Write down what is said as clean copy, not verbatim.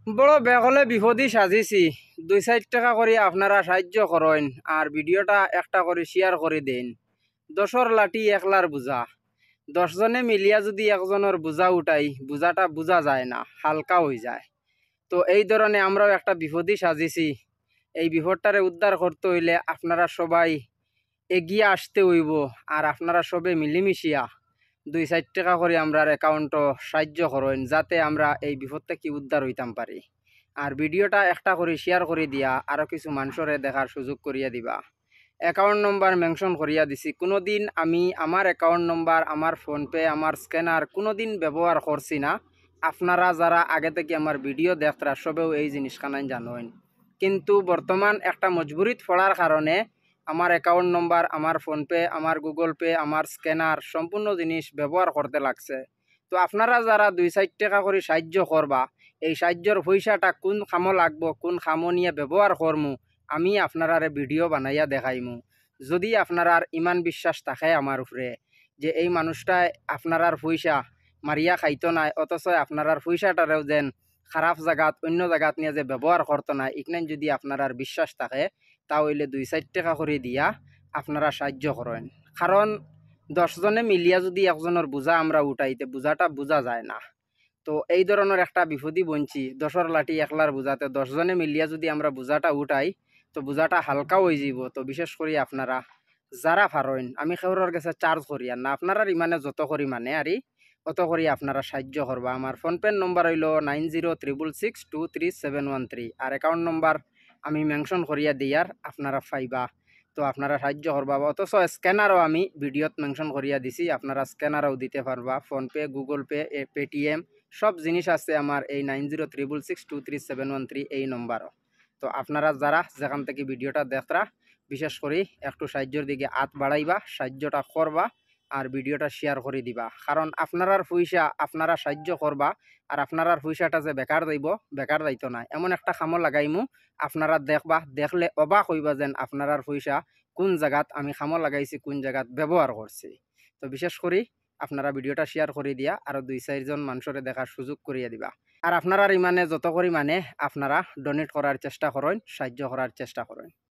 বড় বেগলে বিপদই সাজিছি 2-4 টাকা করে আপনারা সাহায্য করেন আর ভিডিওটা একটা করে শেয়ার করে দেন। 10-র লাঠি একলার বোঝা, 10 জনে মিলিয়া যদি একজনের বোঝা উঠাই বোঝাটা বোঝা যায় না, হালকা হয়ে যায়। তো এই ধরনের আমরাও একটা বিপদই সাজিছি। এই বিপদটারে উদ্ধার করতে হইলে আপনারা সবাই এগিয়ে আসতে হইব আর আপনারা সবে মিলিমিশিয়া 2-4 টাকা করে আমরার অ্যাকাউন্টও সাহায্য করেন যাতে আমরা এই বিপদ থেকে উদ্ধার হইতাম পারি। আর ভিডিওটা একটা করে শেয়ার করে দিয়া আরও কিছু মানুষরে দেখার সুযোগ করিয়া দিবা। অ্যাকাউন্ট নম্বর মেনশন করিয়া দিছি। কোনো দিন আমি আমার অ্যাকাউন্ট নম্বর, আমার ফোনপে, আমার স্ক্যানার কোনো দিন ব্যবহার করছি না। আপনারা যারা আগে থেকে আমার ভিডিও দেখরা সবেও এই জিনিসখানাই জানেন, কিন্তু বর্তমান একটা মজবুরিত পড়ার কারণে আমার অ্যাকাউন্ট নম্বর, আমার ফোনপে, আমার গুগল পে, আমার স্ক্যানার সম্পূর্ণ জিনিস ব্যবহার করতে লাগছে। তো আপনারা যারা 2-4 টাকা করে সাহায্য করবা, এই সাহায্যর পয়সাটা কোন কামো লাগবো, কোন কামো নিয়ে ব্যবহার করমু, আমি আপনারারে ভিডিও বানাইয়া দেখাইমু। যদি আপনারার ইমান বিশ্বাস থাকে আমার উপরে যে এই মানুষটাই আপনারার পয়সা মারিয়া খাইতো নাই, অথচ আপনারার পয়সাটারেও যেন খারাপ জায়গাত অন্য জায়গাত নিয়ে যে ব্যবহার করতো না, এখানে যদি আপনারার বিশ্বাস থাকে তাহলে 2-4 টাকা করে দিয়া আপনারা সাহায্য করেন। কারণ 10 জনে মিলিয়া যদি একজনের বোঝা আমরা উঠাইতে বোঝাটা বোঝা যায় না। তো এই ধরনের একটা বিপদই বঞ্চি, 10-র লাঠি একলার বোঝাতে 10 জনে মিলিয়া যদি আমরা বোঝাটা উঠাই তো বোঝাটা হালকা হয়ে যাব। তো বিশেষ করে আপনারা যারা পারেন, আমি খেউরের কাছে চার্জ করি আর না, আপনারা ইমানে যত করি মানে আরই অত করি আপনারা সাহায্য করবা। আমার ফোনপের নম্বর হইল 9066623713 আর অ্যাকাউন্ট নম্বর আমি মেনশন করিয়া দিয়ার আপনারা পাইবা। তো আপনারা সাহায্য করবা। অথচ স্ক্যানারও আমি ভিডিওত মেনশন করিয়া দিছি, আপনারা স্ক্যানারও দিতে পারবা। ফোনপে, গুগল পে, পেটিএম সব জিনিস আছে আমার এই 9066623713 এই নম্বরও। তো আপনারা যারা যেখান থেকে ভিডিওটা দেখরা বিশেষ করে একটু সাহায্যের দিকে হাত বাড়াইবা, সাহায্যটা করবা আর ভিডিওটা শেয়ার করে দিবা। কারণ আপনারার পয়সা আপনারা সাহায্য করবা আর আপনারার পয়সাটা যে বেকার যাইব, বেকার যাইতো না, এমন একটা কামো লাগাইমু আপনারা দেখবা, দেখলে অবাক হইবা যেন আপনারার পয়সা কোন জায়গাত আমি কামো লাগাইছি, কোন জায়গাত ব্যবহার করছি। তো বিশেষ করে আপনারা ভিডিওটা শেয়ার করে দিয়া আরও 2-4 জন মানুষরে দেখার সুযোগ করিয়া দিবা। আর আপনারা ইমানে যত পরিমাণে আপনারা ডোনেট করার চেষ্টা করেন, সাহায্য করার চেষ্টা করেন।